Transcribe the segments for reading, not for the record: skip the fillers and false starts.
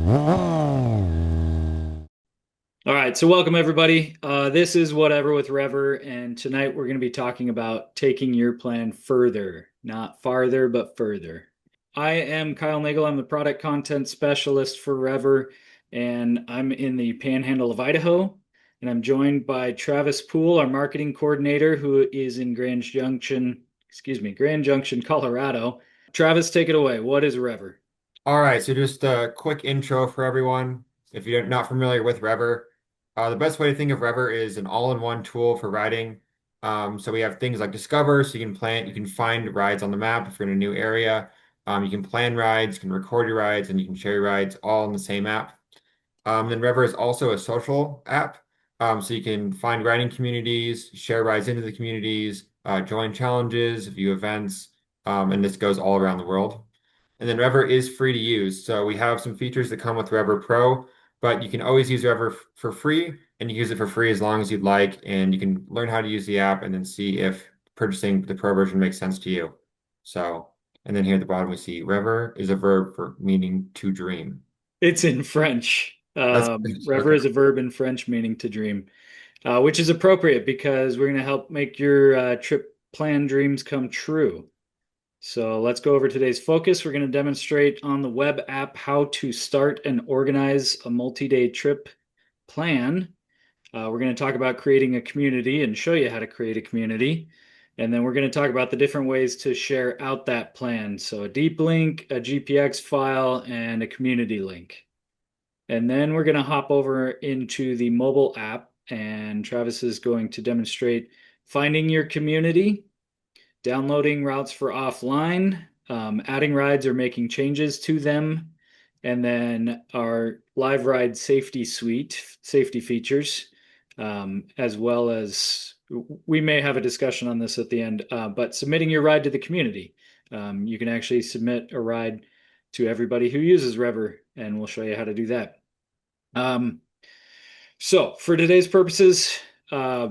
All right, so welcome everybody. This is Whatever with Rever, and tonight we're going to be talking about taking your plan further, not farther, but further. I am Kyle Nagel. I'm the product content specialist for Rever, and I'm in the Panhandle of Idaho. And I'm joined by Travis Poole, our marketing coordinator, who is in Grand Junction, Colorado. Travis, take it away. What is Rever? All right, so just a quick intro for everyone. If you're not familiar with Rever, the best way to think of Rever is an all-in-one tool for riding. So we have things like Discover, so you can find rides on the map if you're in a new area. You can plan rides, you can record your rides, and you can share your rides all in the same app. Then Rever is also a social app, so you can find riding communities, share rides into the communities, join challenges, view events, and this goes all around the world. And then Rever is free to use. So we have some features that come with Rever Pro, but you can always use Rever for free and you use it for free as long as you'd like. And you can learn how to use the app and then see if purchasing the Pro version makes sense to you. So, and then here at the bottom, we see Rever is a verb for meaning to dream. It's in French. That's Rever okay. is a verb in French meaning to dream, which is appropriate because we're going to help make your trip plan dreams come true. So let's go over today's focus. We're going to demonstrate on the web app how to start and organize a multi-day trip plan. We're going to talk about creating a community and show you how to create a community. And then we're going to talk about the different ways to share out that plan. So a deep link, a GPX file, and a community link. And then we're going to hop over into the mobile app, and Travis is going to demonstrate finding your community, downloading routes for offline, adding rides or making changes to them, and then our live ride safety suite, safety features, as well as we may have a discussion on this at the end, but submitting your ride to the community. You can actually submit a ride to everybody who uses Rever, and we'll show you how to do that. Um, so for today's purposes, uh,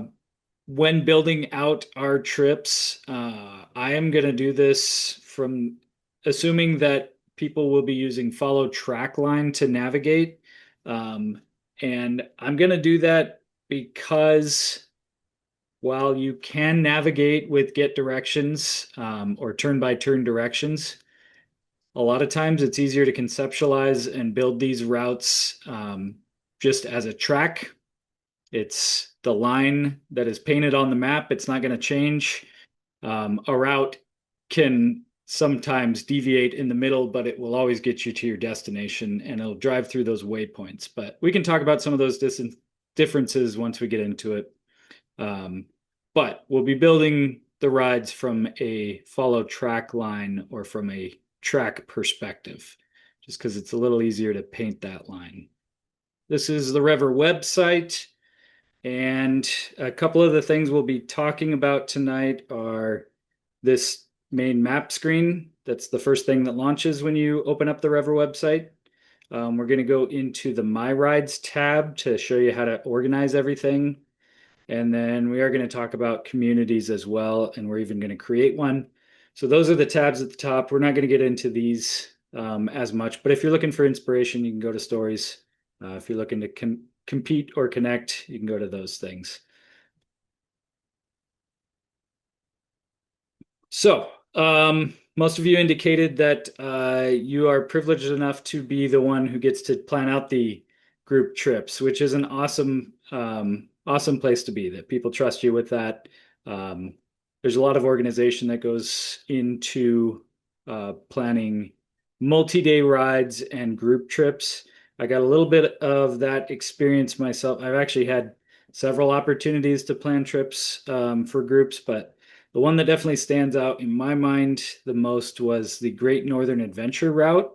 when building out our trips, I am going to do this from assuming that people will be using follow track line to navigate. And I'm going to do that because while you can navigate with get directions or turn by turn directions, a lot of times it's easier to conceptualize and build these routes just as a track. It's the line that is painted on the map. It's not going to change. A route can sometimes deviate in the middle, but it will always get you to your destination and it'll drive through those waypoints. But we can talk about some of those differences once we get into it. Um, but we'll be building the rides from a follow track line or from a track perspective, just because it's a little easier to paint that line. This is the Rever website. And a couple of the things we'll be talking about tonight are this main map screen. That's the first thing that launches when you open up the Rever website. We're going to go into the My Rides tab to show you how to organize everything. And then we are going to talk about communities as well, and we're even going to create one. So those are the tabs at the top. We're not going to get into these as much, but if you're looking for inspiration, you can go to stories. If you're looking to compete or connect, you can go to those things. So, most of you indicated that you are privileged enough to be the one who gets to plan out the group trips, which is an awesome place to be, that people trust you with that. There's a lot of organization that goes into planning multi-day rides and group trips. I got a little bit of that experience myself. I've actually had several opportunities to plan trips for groups, but the one that definitely stands out in my mind the most was the Great Northern Adventure route.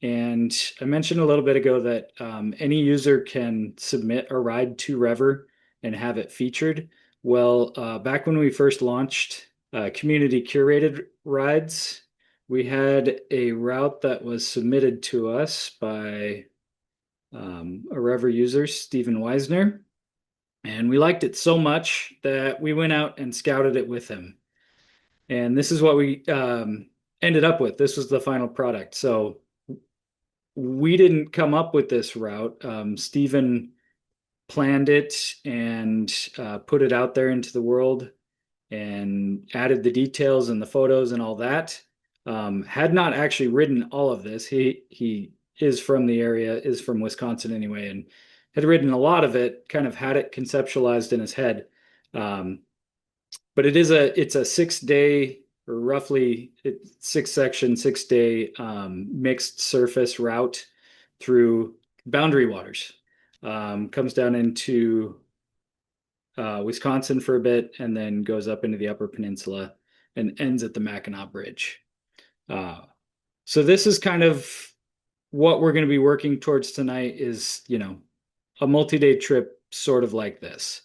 And I mentioned a little bit ago that any user can submit a ride to Rever and have it featured. Well, back when we first launched community curated rides, we had a route that was submitted to us by a Rever user, Stephen Weisner. And we liked it so much that we went out and scouted it with him. And this is what we ended up with. This was the final product. So we didn't come up with this route. Stephen planned it and put it out there into the world and added the details and the photos and all that. Had not actually written all of this. He is from the area, is from Wisconsin anyway, and had written a lot of it. Kind of had it conceptualized in his head. Um, but it's a 6 day or roughly six section 6 day mixed surface route through boundary waters. Comes down into Wisconsin for a bit and then goes up into the Upper Peninsula and ends at the Mackinac Bridge. Uh, so this is kind of what we're going to be working towards tonight is, a multi-day trip sort of like this.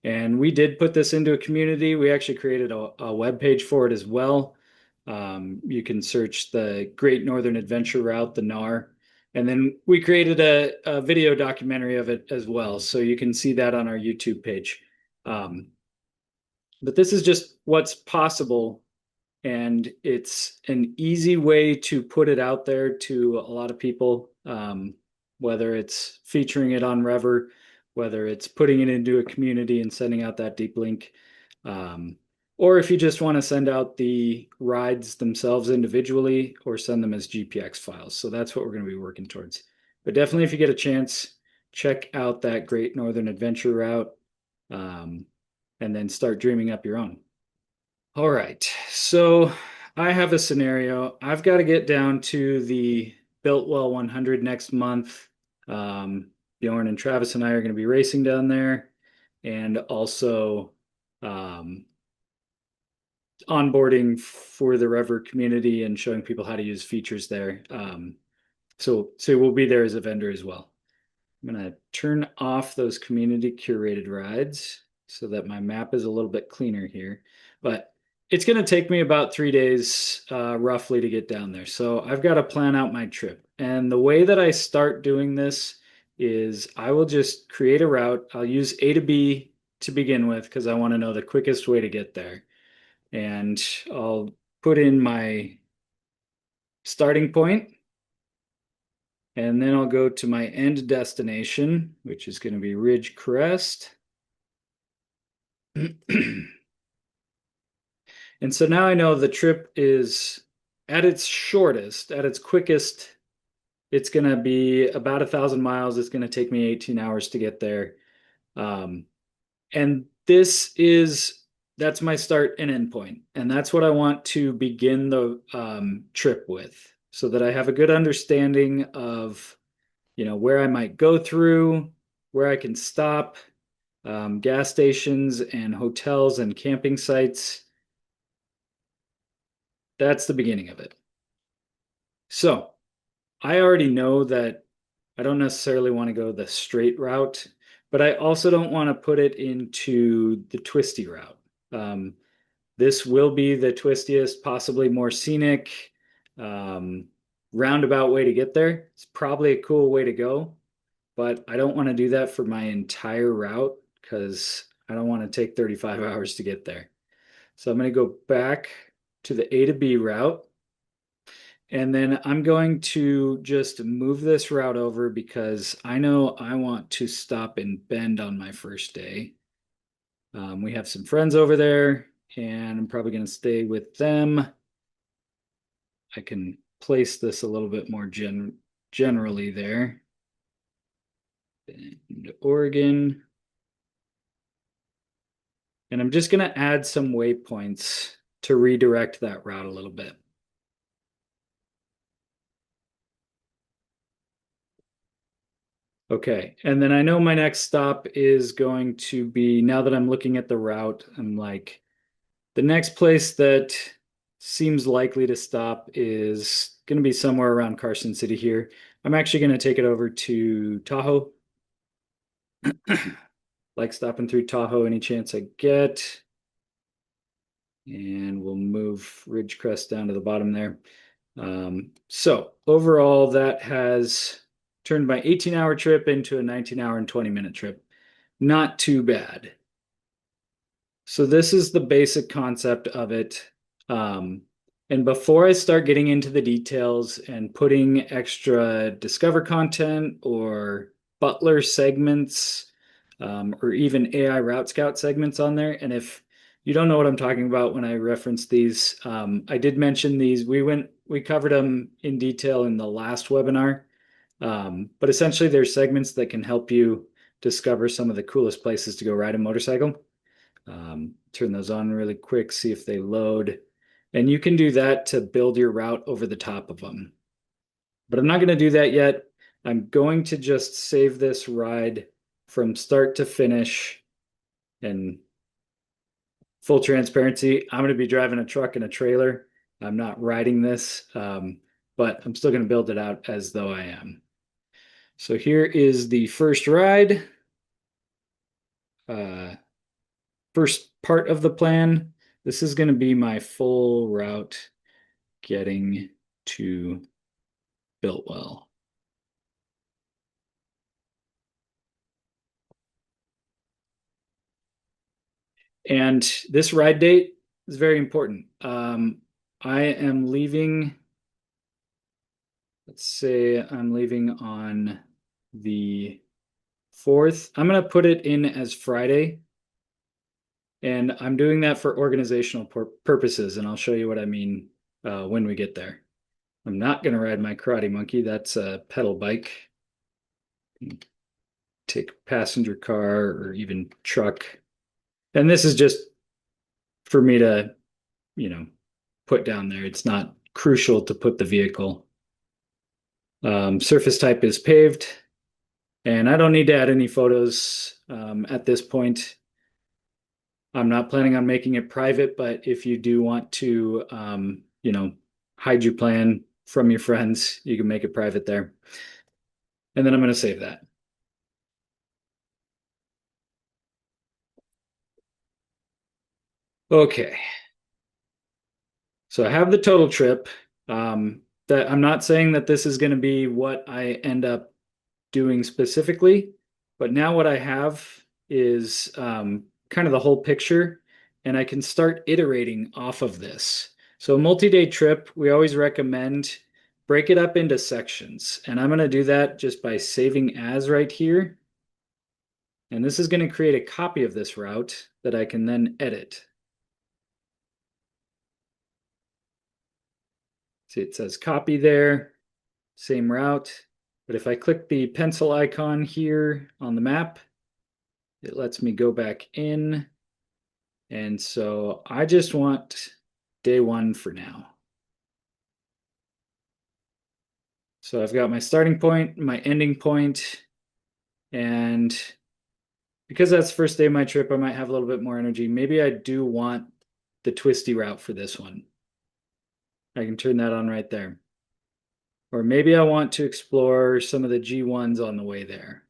And we did put this into a community. We actually created a web page for it as well. You can search the Great Northern Adventure Route, the NAR, and then we created a video documentary of it as well. So you can see that on our YouTube page. Um, but this is just what's possible, and it's an easy way to put it out there to a lot of people, whether it's featuring it on REVER, whether it's putting it into a community and sending out that deep link, um, or if you just want to send out the rides themselves individually or send them as GPX files. So that's what we're going to be working towards. But definitely, if you get a chance, check out that Great Northern Adventure route, um, and then start dreaming up your own. All right. So I have a scenario. I've got to get down to the Biltwell 100 next month. Bjorn and Travis and I are going to be racing down there and also um, onboarding for the Rever community and showing people how to use features there. So we'll be there as a vendor as well. I'm going to turn off those community curated rides so that my map is a little bit cleaner here. But it's going to take me about 3 days roughly to get down there. So I've got to plan out my trip. And the way that I start doing this is I will just create a route. I'll use A to B to begin with because I want to know the quickest way to get there. And I'll put in my starting point, and then I'll go to my end destination, which is going to be Ridge Crest. And so now I know the trip is at its shortest, at its quickest, it's going to be about 1,000 miles. It's going to take me 18 hours to get there. Um, and that's my start and end point. And that's what I want to begin the trip with so that I have a good understanding of, where I might go through, where I can stop, gas stations and hotels and camping sites. That's the beginning of it. So I already know that I don't necessarily want to go the straight route, but I also don't want to put it into the twisty route. Um, this will be the twistiest, possibly more scenic, um, roundabout way to get there. It's probably a cool way to go, but I don't want to do that for my entire route because I don't want to take 35 hours to get there. So I'm going to go back to the A to B route. And then I'm going to just move this route over because I know I want to stop in Bend on my first day. We have some friends over there, and I'm probably going to stay with them. I can place this a little bit more generally there. Bend, Oregon. And I'm just going to add some waypoints to redirect that route a little bit. Okay, and then I know my next stop is going to be, now that I'm looking at the route, I'm like, the next place that seems likely to stop is going to be somewhere around Carson City here. I'm actually going to take it over to Tahoe. Like stopping through Tahoe any chance I get. And we'll move Ridgecrest down to the bottom there. So overall, that has turned my 18-hour trip into a 19-hour and 20-minute trip. Not too bad. So this is the basic concept of it. And before I start getting into the details and putting extra Discover content or Butler segments, or even AI Route Scout segments on there, and if you don't know what I'm talking about when I reference these, I did mention these. We covered them in detail in the last webinar. But essentially, there's segments that can help you discover some of the coolest places to go ride a motorcycle. Turn those on really quick, see if they load. And you can do that to build your route over the top of them. But I'm not going to do that yet. I'm going to just save this ride from start to finish. And full transparency, I'm going to be driving a truck and a trailer. I'm not riding this, but I'm still going to build it out as though I am. So here is the first ride, uh, first part of the plan. This is going to be my full route getting to Biltwell. And this ride date is very important. I am leaving, let's say I'm leaving on the 4th. I'm going to put it in as Friday. And I'm doing that for organizational purposes. And I'll show you what I mean when we get there. I'm not going to ride my karate monkey. That's a pedal bike. Take passenger car or even truck. And this is just for me to, you know, put down there. It's not crucial to put the vehicle. Surface type is paved. And I don't need to add any photos at this point. I'm not planning on making it private, but if you do want to, hide your plan from your friends, you can make it private there. And then I'm going to save that. Okay. So I have the total trip. That I'm not saying that this is going to be what I end up doing specifically, but now what I have is kind of the whole picture, and I can start iterating off of this. So a multi-day trip, we always recommend break it up into sections, and I'm going to do that just by saving as right here. And this is going to create a copy of this route that I can then edit. See, it says copy there, same route. But if I click the pencil icon here on the map, it lets me go back in. And so I just want day 1 for now. So I've got my starting point, my ending point, and because that's the first day of my trip, I might have a little bit more energy. Maybe I do want the twisty route for this one. I can turn that on right there. Or maybe I want to explore some of the G1s on the way there.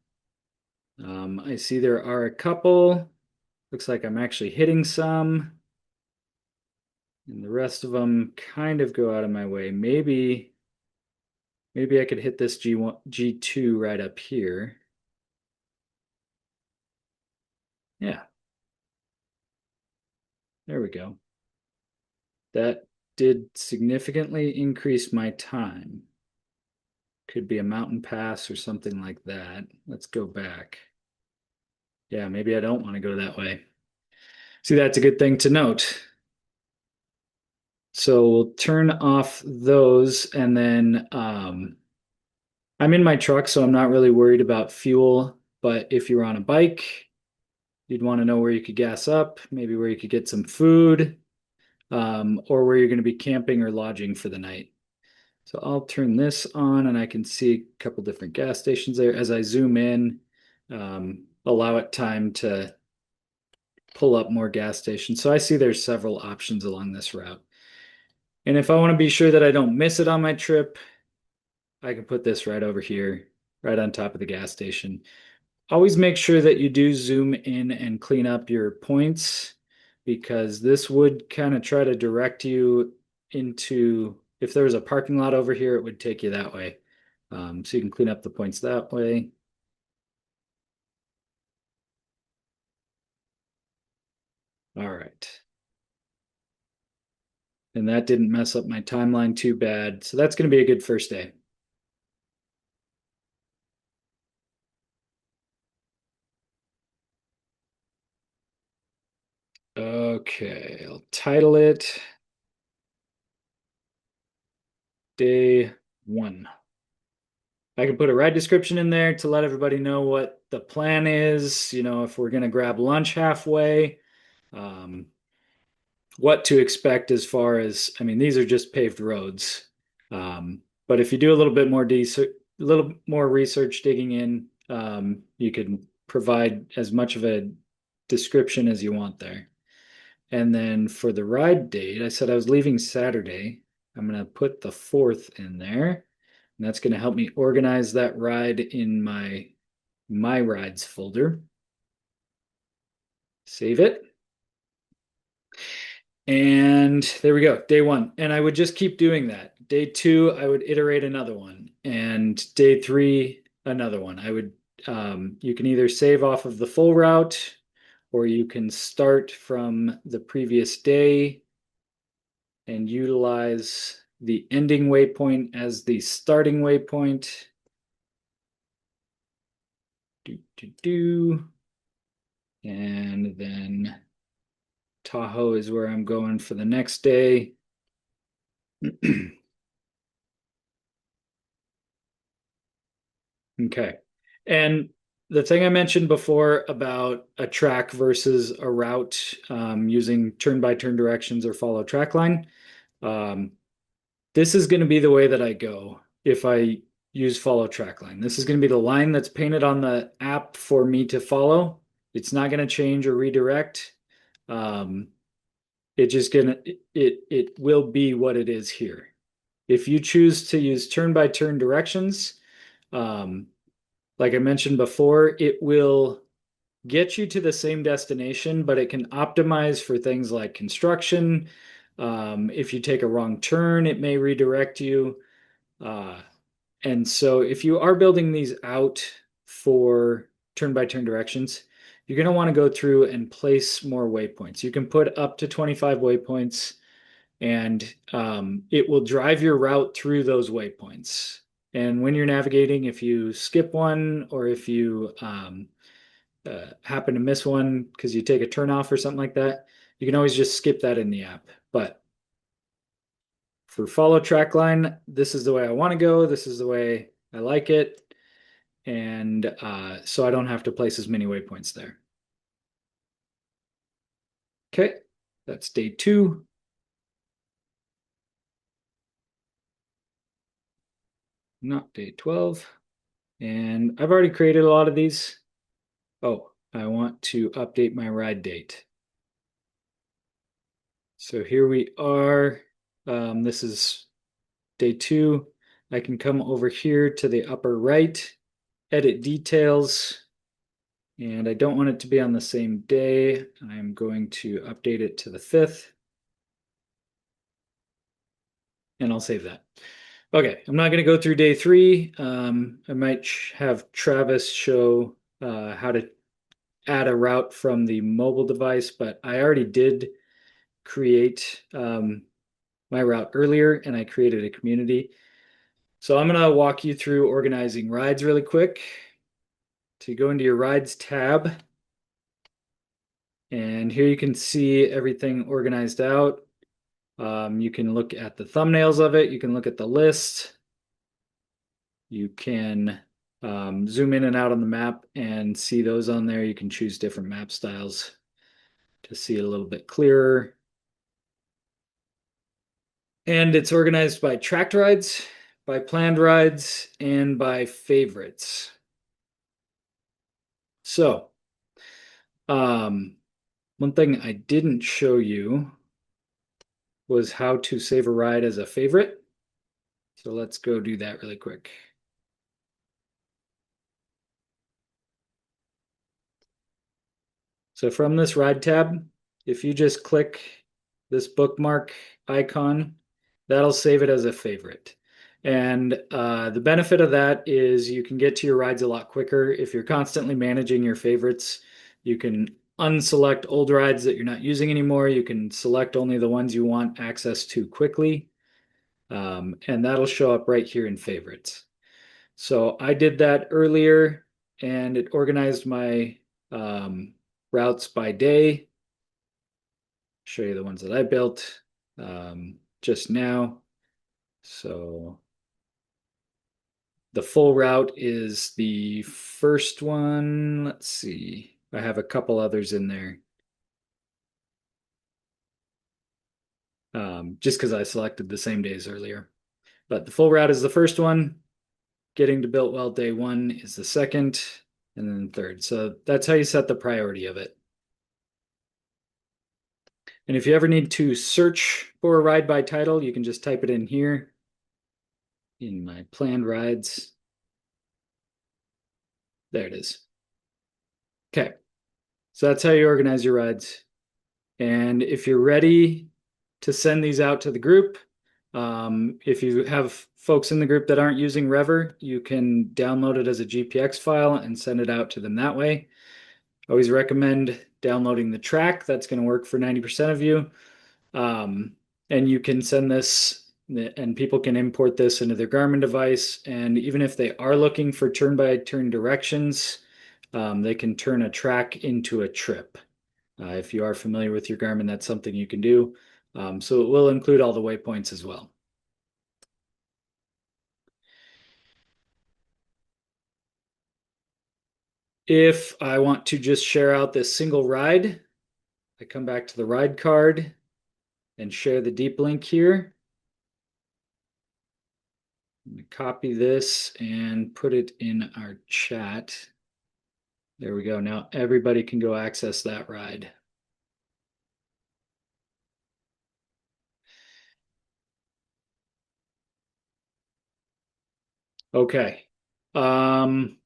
I see there are a couple. Looks like I'm actually hitting some. And the rest of them kind of go out of my way. Maybe I could hit this G1, G2 right up here. Yeah, there we go. That did significantly increase my time. Could be a mountain pass or something like that. Let's go back. Yeah, maybe I don't want to go that way. See, that's a good thing to note. So we'll turn off those, and then I'm in my truck, so I'm not really worried about fuel. But if you're on a bike, you'd want to know where you could gas up, maybe where you could get some food, or where you're going to be camping or lodging for the night. So I'll turn this on, and I can see a couple different gas stations there. As I zoom in, allow it time to pull up more gas stations. So I see there's several options along this route. And if I want to be sure that I don't miss it on my trip, I can put this right over here, right on top of the gas station. Always make sure that you do zoom in and clean up your points, because this would kind of try to direct you into, if there was a parking lot over here, it would take you that way. So you can clean up the points that way. All right. And that didn't mess up my timeline too bad. So that's going to be a good first day. Okay, I'll title it Day 1. I can put a ride description in there to let everybody know what the plan is, if we're going to grab lunch halfway, um, what to expect as far as, I mean, these are just paved roads. But if you do a little bit more a little more research digging in, you can provide as much of a description as you want there. And then for the ride date, I said I was leaving Saturday. I'm going to put the 4th in there. And that's going to help me organize that ride in my rides folder. Save it. And there we go, day 1. And I would just keep doing that. Day 2, I would iterate another one. And day 3, another one. You can either save off of the full route or you can start from the previous day and utilize the ending waypoint as the starting waypoint. Do, do, do. And then Tahoe is where I'm going for the next day. Okay. And the thing I mentioned before about a track versus a route, using turn by turn directions or follow track line, um, this is going to be the way that I go if I use follow track line. This is going to be the line that's painted on the app for me to follow. It's not going to change or redirect. Um, it just gonna it will be what it is here. If you choose to use turn by turn directions, um, like I mentioned before, it will get you to the same destination, but it can optimize for things like construction. If you take a wrong turn, it may redirect you. Uh, and so if you are building these out for turn by turn directions, you're going to want to go through and place more waypoints. You can put up to 25 waypoints and it will drive your route through those waypoints. And when you're navigating, if you skip one or if you happen to miss one because you take a turn off or something like that, you can always just skip that in the app. But for follow track line, this is the way I want to go. This is the way I like it. And so I don't have to place as many waypoints there. Okay, that's day 2. Not day 12. And I've already created a lot of these. Oh, I want to update my ride date. So here we are. This is day 2. I can come over here to the upper right, edit details, and I don't want it to be on the same day. I'm going to update it to the 5th, and I'll save that. Okay, I'm not going to go through day 3. I might have Travis show how to add a route from the mobile device, but I already did create my route earlier and I created a community. So I'm going to walk you through organizing rides really quick. So you go into your rides tab, and here you can see everything organized out. You can look at the thumbnails of it. You can look at the list. You can zoom in and out on the map and see those on there. You can choose different map styles to see it a little bit clearer. And it's organized by tracked rides, by planned rides, and by favorites. So, one thing I didn't show you was how to save a ride as a favorite. So let's go do that really quick. So from this ride tab, if you just click this bookmark icon, that'll save it as a favorite. And the benefit of that is you can get to your rides a lot quicker. If you're constantly managing your favorites, you can unselect old rides that you're not using anymore. You can select only the ones you want access to quickly. And that'll show up right here in favorites. So I did that earlier and it organized my routes by day. Show you the ones that I built just now. So the full route is the first one. Let's see. I have a couple others in there. Just because I selected the same days earlier. But the full route is the first one. Getting to built well day one is the second, and then third. So that's how you set the priority of it. And if you ever need to search for a ride by title, you can just type it in here in my planned rides. There it is. Okay. So that's how you organize your rides. And if you're ready to send these out to the group, if you have folks in the group that aren't using REVER, you can download it as a GPX file and send it out to them that way. I always recommend downloading the track. That's going to work for 90% of you. And you can send this, and people can import this into their Garmin device. And even if they are looking for turn-by-turn directions, they can turn a track into a trip. If you are familiar with your Garmin, that's something you can do. So it will include all the waypoints as well. If I want to just share out this single ride, I come back to the ride card and share the deep link here. Copy this and put it in our chat. There we go. Now everybody can go access that ride. Okay. Um,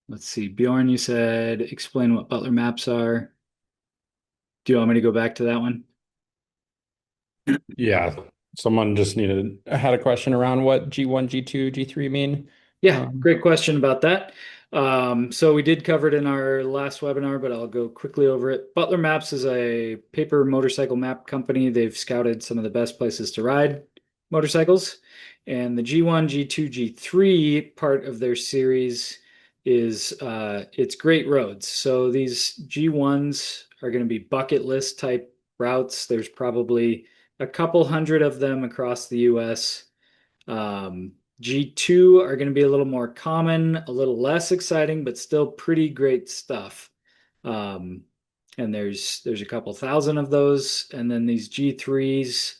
let's see. Bjorn, you said explain what Butler maps are. Do you want me to go back to that one? Yeah, someone just had a question around what G1, G2, G3 mean. Yeah, Um, great question about that. So we did cover it in our last webinar, but I'll go quickly over it. Butler Maps is a paper motorcycle map company. They've scouted some of the best places to ride motorcycles. And the G1, G2, G3 part of their series is it's great roads. So these G1s are going to be bucket list type routes. There's probably a couple hundred of them across the US. G2 are going to be a little more common, a little less exciting, but still pretty great stuff. Um, and there's a couple thousand of those, and then these G3s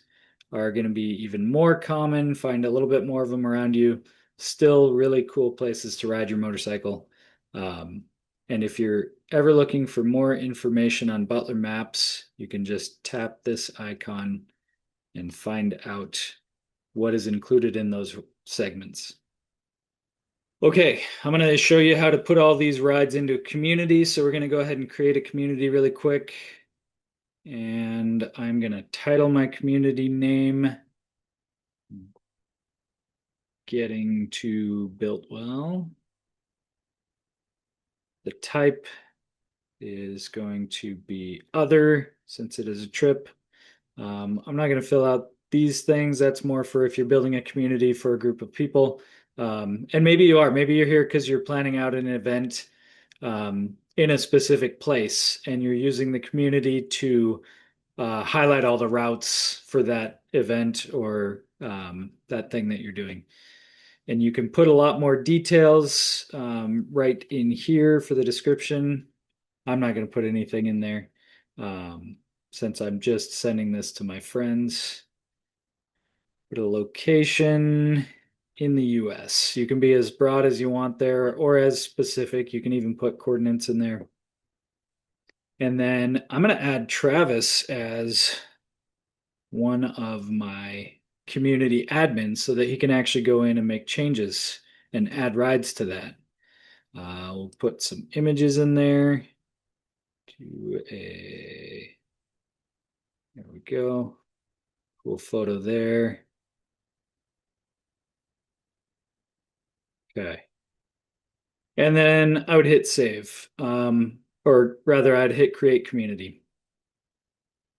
are going to be even more common. Find a little bit more of them around you. Still really cool places to ride your motorcycle. Um, and if you're ever looking for more information on Butler Maps, you can just tap this icon and find out what is included in those segments. Okay, I'm going to show you how to put all these rides into a community. So we're going to go ahead and create a community really quick. And I'm going to title my community name Getting to Built Well. The type is going to be other since it is a trip. I'm not going to fill out these things. That's more for if you're building a community for a group of people. And maybe you are. Maybe you're here because you're planning out an event in a specific place and you're using the community to highlight all the routes for that event or that thing that you're doing. And you can put a lot more details right in here for the description. I'm not going to put anything in there since I'm just sending this to my friends. Put a location in the US. You can be as broad as you want there or as specific. You can even put coordinates in there. And then I'm going to add Travis as one of my community admins so that he can actually go in and make changes and add rides to that. We'll put some images in there. There we go. Cool photo there. Okay. And then I would hit save. or rather I'd hit create community.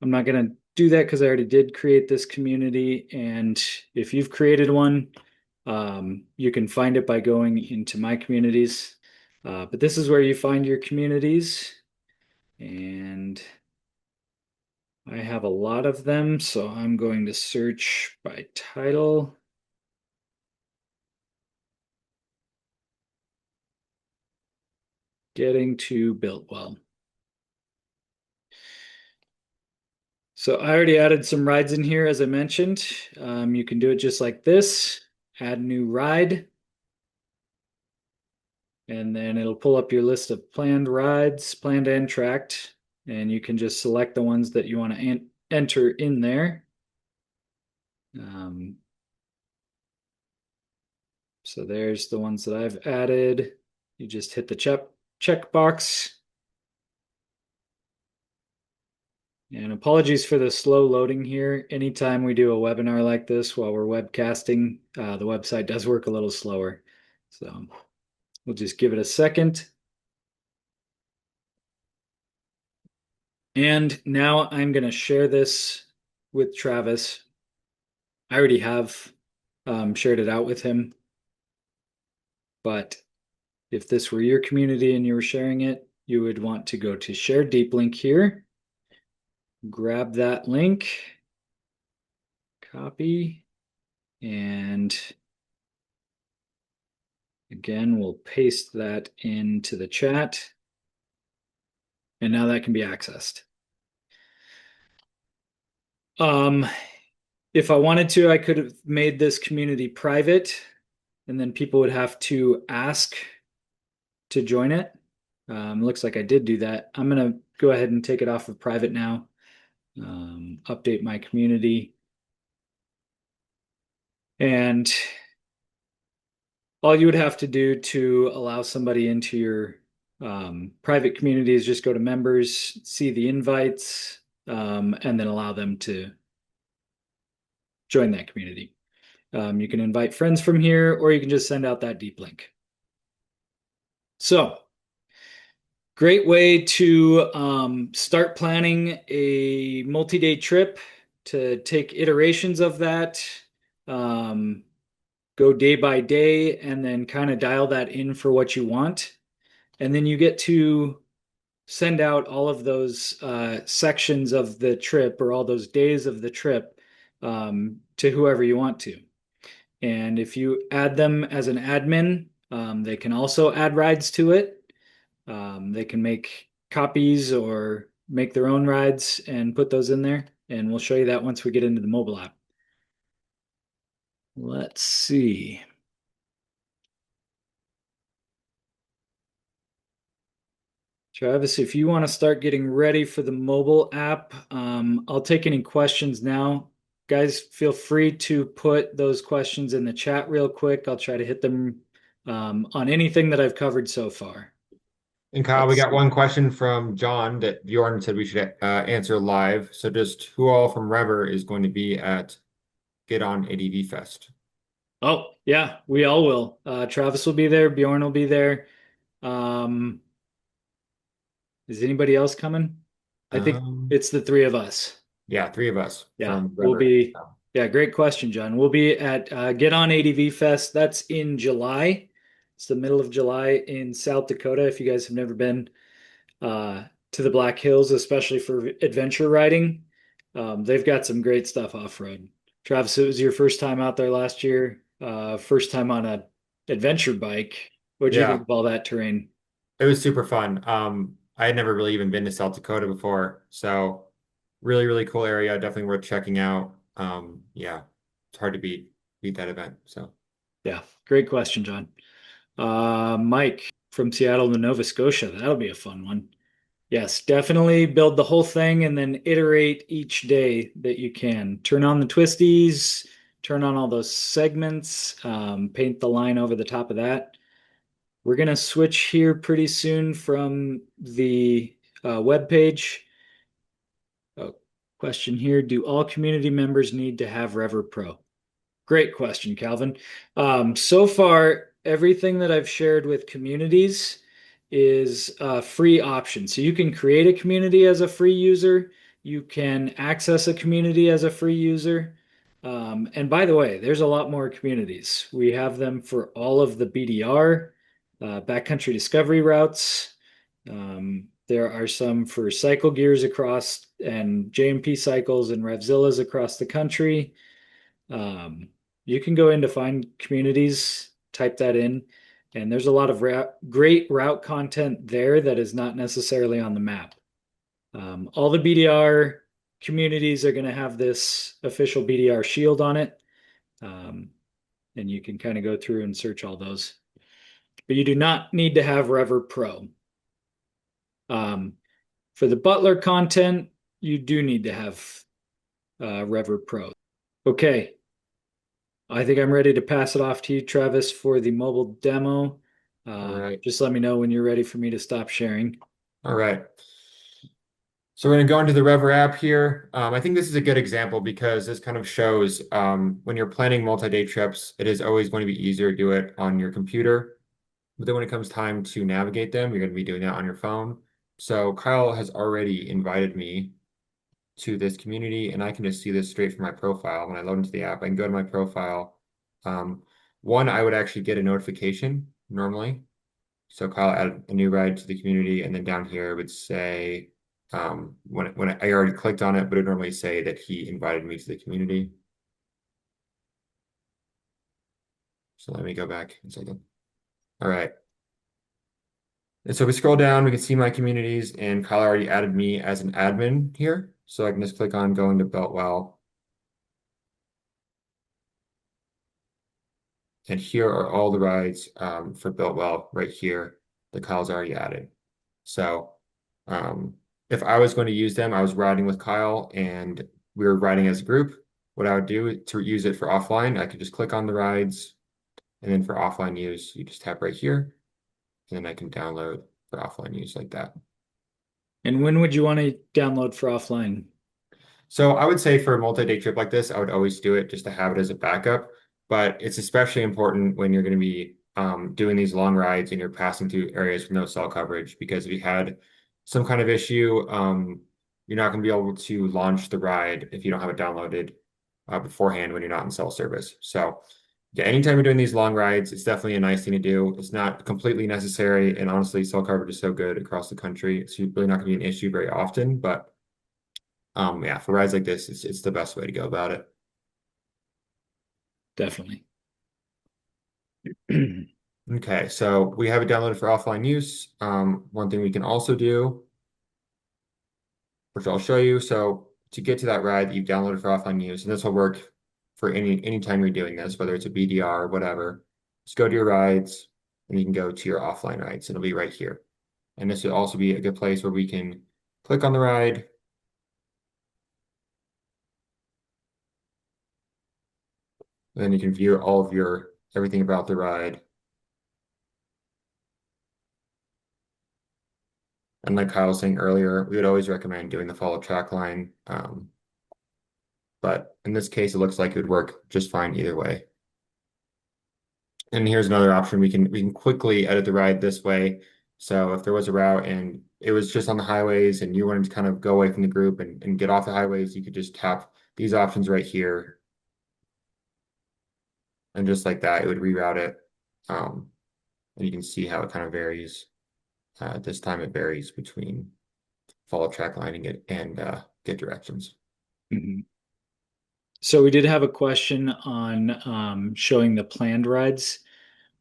I'm not going to do that because I already did create this community. And if you've created one, you can find it by going into my communities. But this is where you find your communities. And I have a lot of them. So I'm going to search by title. Getting to built well. So I already added some rides in here, as I mentioned. You can do it just like this. Add new ride. And then it'll pull up your list of planned rides, planned and tracked. And you can just select the ones that you want to enter in there. Um, so there's the ones that I've added. You just hit the check box. And apologies for the slow loading here. Anytime we do a webinar like this while we're webcasting, the website does work a little slower. So we'll just give it a second. And now I'm going to share this with Travis. I already have shared it out with him. But if this were your community and you were sharing it, you would want to go to share deep link here, grab that link, copy, and again, we'll paste that into the chat. And now that can be accessed. If I wanted to, I could have made this community private, and then people would have to ask to join it. Looks like I did do that. I'm going to go ahead and take it off of private now. Update my community. And all you would have to do to allow somebody into your private community is just go to members, see the invites, and then allow them to join that community. You can invite friends from here, or you can just send out that deep link. So, great way to start planning a multi-day trip, to take iterations of that, go day by day, and then kind of dial that in for what you want. And then you get to send out all of those sections of the trip, or all those days of the trip, to whoever you want to. And if you add them as an admin, they can also add rides to it. They can make copies or make their own rides and put those in there. And we'll show you that once we get into the mobile app. Let's see. Travis, if you want to start getting ready for the mobile app, I'll take any questions now. Guys, feel free to put those questions in the chat real quick. I'll try to hit them on anything that I've covered so far. And Kyle, we Let's got see. one question from John that Bjorn said we should answer live. So just who all from Rever is going to be at Get On ADV Fest? Oh, yeah, we all will. Travis will be there. Bjorn will be there. Um, is anybody else coming? I think Um, it's the three of us. yeah, three of us Yeah, from we'll Rever. be, yeah, great question, John. We'll be at Get On ADV Fest. That's in July. It's the middle of July in South Dakota. If you guys have never been to the Black Hills, especially for adventure riding, they've got some great stuff off-road. Travis, it was your first time out there last year, first time on a adventure bike. What'd you think Yeah, of all that terrain? it was super fun. I had never really even been to South Dakota before, so really, really cool area. Definitely worth checking out. Yeah, it's hard to beat that event. So Yeah, great question, John. Mike from Seattle to Nova Scotia. That'll be a fun one. Yes, definitely build the whole thing and then iterate each day that you can. Turn on the twisties, turn on all those segments, paint the line over the top of that. We're going to switch here pretty soon from the web page. Oh, question here. Do all community members need to have Rever Pro? Great question, Calvin. So far, everything that I've shared with communities is a free option. So you can create a community as a free user. You can access a community as a free user. And by the way, there's a lot more communities. We have them for all of the BDR, backcountry discovery routes. There are some for cycle gears across and JMP cycles and RevZillas across the country. Um, you can go in to find communities, type that in, and there's a lot of great route content there that is not necessarily on the map. All the BDR communities are going to have this official BDR shield on it, um, and you can kind of go through and search all those. But you do not need to have REVER Pro. Um, for the Butler content, you do need to have REVER Pro. Okay, I think I'm ready to pass it off to you, Travis, for the mobile demo. All right. Just let me know when you're ready for me to stop sharing. All right. So we're going to go into the REVER app here. I think this is a good example because this kind of shows when you're planning multi-day trips, it is always going to be easier to do it on your computer. But then when it comes time to navigate them, you're going to be doing that on your phone. So Kyle has already invited me to this community, and I can just see this straight from my profile. When I load into the app, I can go to my profile. Um, One, I would actually get a notification normally. So Kyle added a new ride to the community, and then down here it would say when I already clicked on it, but it would normally say that he invited me to the community. So let me go back a second. All right. And so if we scroll down, we can see my communities, and Kyle already added me as an admin here. So I can just click on going to Beltwell. And here are all the rides for Beltwell right here that Kyle's already added. So if I was going to use them, I was riding with Kyle and we were riding as a group. What I would do to use it for offline, I could just click on the rides, and then for offline use, you just tap right here, and then I can download for offline use like that. And when would you want to download for offline? So I would say for a multi-day trip like this, I would always do it just to have it as a backup. But it's especially important when you're going to be doing these long rides and you're passing through areas with no cell coverage, because if you had some kind of issue, you're not going to be able to launch the ride if you don't have it downloaded beforehand when you're not in cell service. So yeah, anytime you're doing these long rides, it's definitely a nice thing to do. It's not completely necessary, and honestly, cell coverage is so good across the country. It's really not going to be an issue very often, but yeah, for rides like this, it's the best way to go about it. Definitely. Okay, so we have it downloaded for offline use. One thing we can also do, which I'll show you. So to get to that ride that you've downloaded for offline use, and this will work for any time you're doing this, whether it's a BDR or whatever, just go to your rides and you can go to your offline rides. It'll be right here. And this will also be a good place where we can click on the ride. Then you can view all of your everything about the ride. And like Kyle was saying earlier, we would always recommend doing the follow track line. But in this case, it looks like it would work just fine either way. And here's another option. We can quickly edit the ride this way. So if there was a route and it was just on the highways and you wanted to kind of go away from the group and get off the highways, you could just tap these options right here. And just like that, it would reroute it. And you can see how it kind of varies. This time it varies between follow track lining it and get directions. Mhm. So we did have a question on showing the planned rides.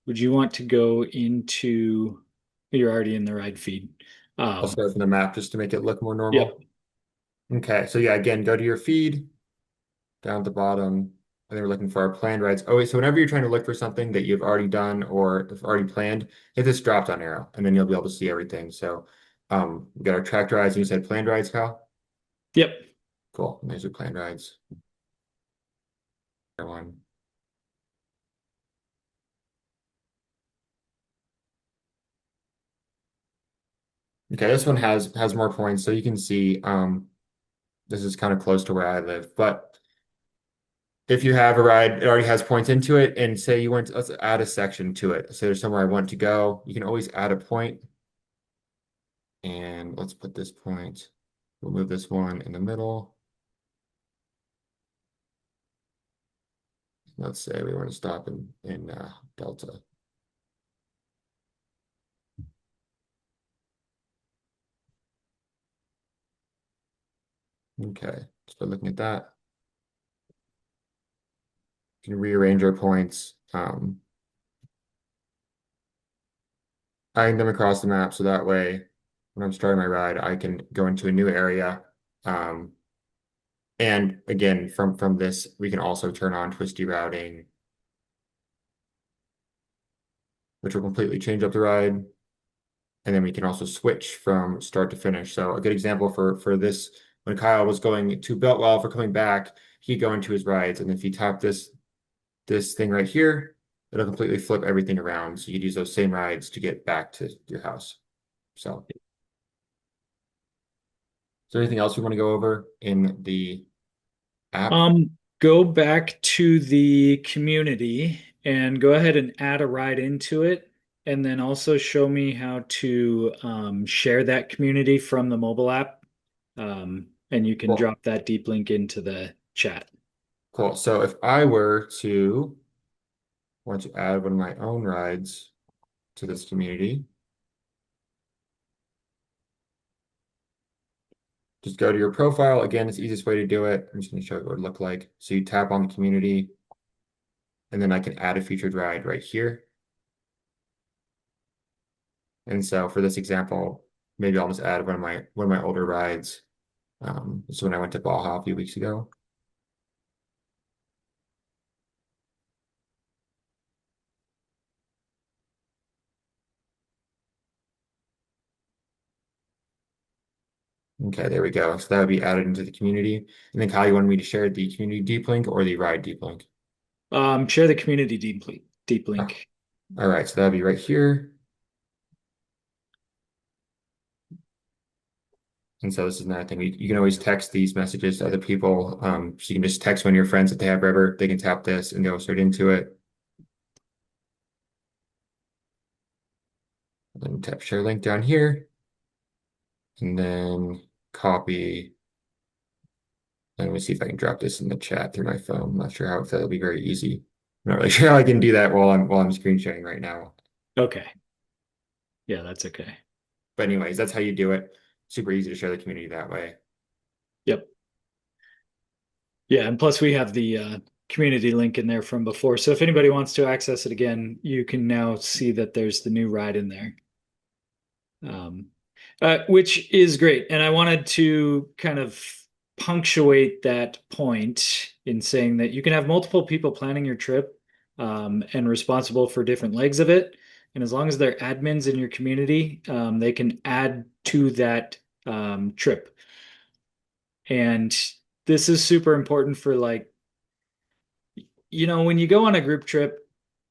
Would you want to go into, you're already in the ride feed. I'll start from the map just to make it look more Yep. normal. Okay, so yeah, again, go to your feed down at the bottom. And then we're looking for our planned rides. Oh, so whenever you're trying to look for something that you've already done or have already planned, hit this drop down arrow, and then you'll be able to see everything. So we got our tracked rides, and you said planned rides, Kyle? Yep. Cool. And there's your planned rides. One. Okay, this one has more points, so you can see this is kind of close to where I live. But if you have a ride, it already has points into it, and say you want to, let's add a section to it. So there's somewhere I want to go, you can always add a point And let's put this point, we'll move this one in the middle. Let's say we want to stop in Delta. Okay, so looking at that, we can rearrange our points, eyeing them across the map so that way when I'm starting my ride, I can go into a new area. Um, and again, from this, we can also turn on twisty routing, which will completely change up the ride. And then we can also switch from start to finish. So a good example for this, when Kyle was going to Beltwell for coming back, he'd go into his rides, and if you tap this thing right here, it'll completely flip everything around. So you could use those same rides to get back to your house. So, is there anything else we want to go over in the app? Go back to the community and go ahead and add a ride into it. And then also show me how to share that community from the mobile app. And you can Cool. drop that deep link into the chat. Cool. So if I were to want to add one of my own rides to this community, just go to your profile. Again, it's the easiest way to do it. I'm just going to show you what it would look like. So you tap on the community, and then I can add a featured ride right here. And so for this example, maybe I'll just add one of my older rides. So when I went to Baja a few weeks ago. Okay, there we go. So that would be added into the community. And then Kyle, you wanted me to share the community deep link or the ride deep link? Share the community deep Oh, link. all right, so that'll be right here. And so this is another thing. You can always text these messages to other people. So you can just text one of your friends if they have REVER. They can tap this and go straight into it. And then tap share link down here. And then copy. And let me see if I can drop this in the chat through my phone. I'm not sure how if that'll be very easy. I'm not really sure how I can do that while I'm screen sharing right now. Okay. Yeah, that's okay. But anyways, that's how you do it. Super easy to share the community that way. Yep. Yeah, and plus we have the community link in there from before. So if anybody wants to access it again, you can now see that there's the new ride in there. Um, which is great. And I wanted to kind of punctuate that point in saying that you can have multiple people planning your trip and responsible for different legs of it. And as long as they're admins in your community, they can add to that trip. And this is super important for like, when you go on a group trip,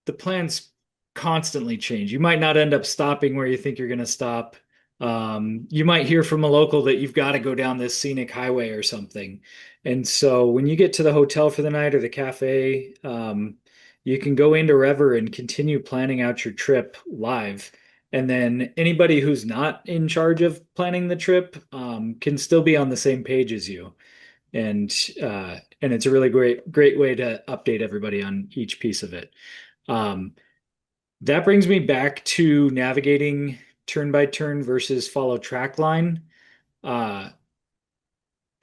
the plans constantly change. You might not end up stopping where you think you're going to stop. You might hear from a local that you've got to go down this scenic highway or something. And so when you get to the hotel for the night or the cafe, you can go into REVER and continue planning out your trip live. And then anybody who's not in charge of planning the trip can still be on the same page as you and and it's a really great way to update everybody on each piece of it. Um, that brings me back to navigating turn by turn versus follow track line. Uh,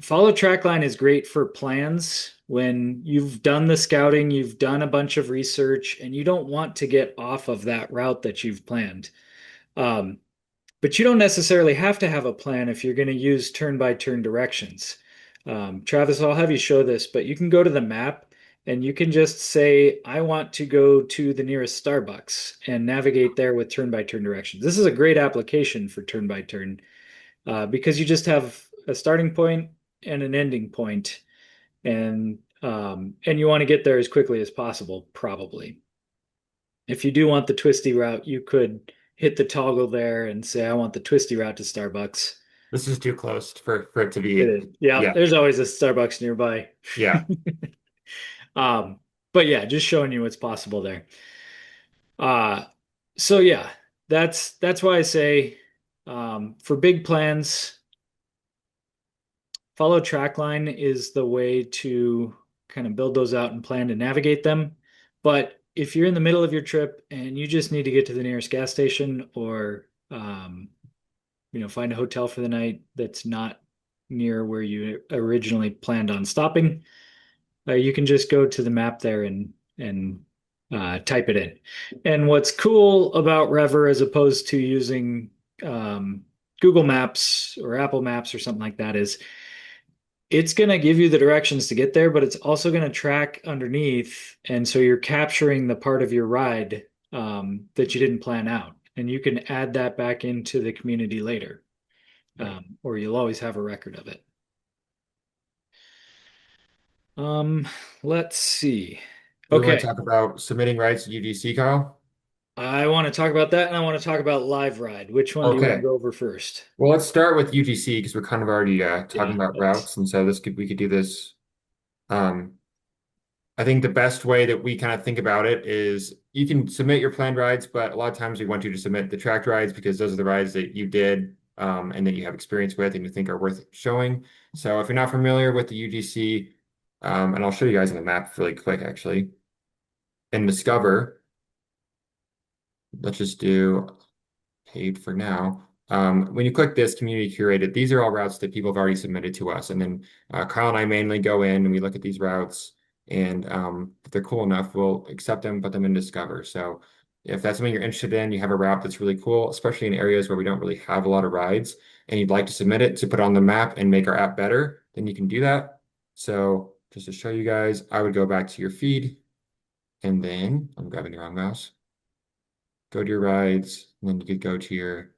Follow track line is great for plans when you've done the scouting, you've done a bunch of research, and you don't want to get off of that route that you've planned. Um, but you don't necessarily have to have a plan if you're going to use turn by turn directions. Travis, I'll have you show this, but you can go to the map and you can just say, I want to go to the nearest Starbucks and navigate there with turn by turn directions. This is a great application for turn by turn because you just have a starting point and an ending point, and you want to get there as quickly as possible, probably. If you do want the twisty route, you could hit the toggle there and say, I want the twisty route to Starbucks. This is too close for it to It be. is. Yeah, Yeah, there's always a Starbucks nearby. yeah. um, but yeah, just showing you what's possible there. Uh, so yeah, that's why I say For big plans, follow trackline is the way to kind of build those out and plan to navigate them. But if you're in the middle of your trip and you just need to get to the nearest gas station or find a hotel for the night that's not near where you originally planned on stopping, you can just go to the map there and type it in. And what's cool about REVER as opposed to using um, Google Maps or Apple Maps or something like that is it's going to give you the directions to get there, but it's also going to track underneath. And so you're capturing the part of your ride that you didn't plan out. And you can add that back into the community later, Right. or you'll always have a record of it. Um, let's see. Do we want to Okay. talk about submitting rights to UGC, Kyle? I want to talk about that and I want to talk about Live Ride. Which one do you want to Okay. go over first? Well, let's start with UGC because we're kind of already talking Yeah, about let's. routes, and so this could we could do this. Um, I think the best way that we kind of think about it is you can submit your planned rides, but a lot of times we want you to submit the tracked rides because those are the rides that you did and that you have experience with and you think are worth showing. So if you're not familiar with the UGC, and I'll show you guys on the map really quick actually, in Discover, let's just do paid for now. When you click this community curated, these are all routes that people have already submitted to us. And then Kyle and I mainly go in and we look at these routes and if they're cool enough, we'll accept them, put them in Discover. So if that's something you're interested in, you have a route that's really cool, especially in areas where we don't really have a lot of rides and you'd like to submit it to put on the map and make our app better, then you can do that. So just to show you guys, I would go back to your feed and then I'm grabbing the wrong mouse. Go to your rides, and then you could go to your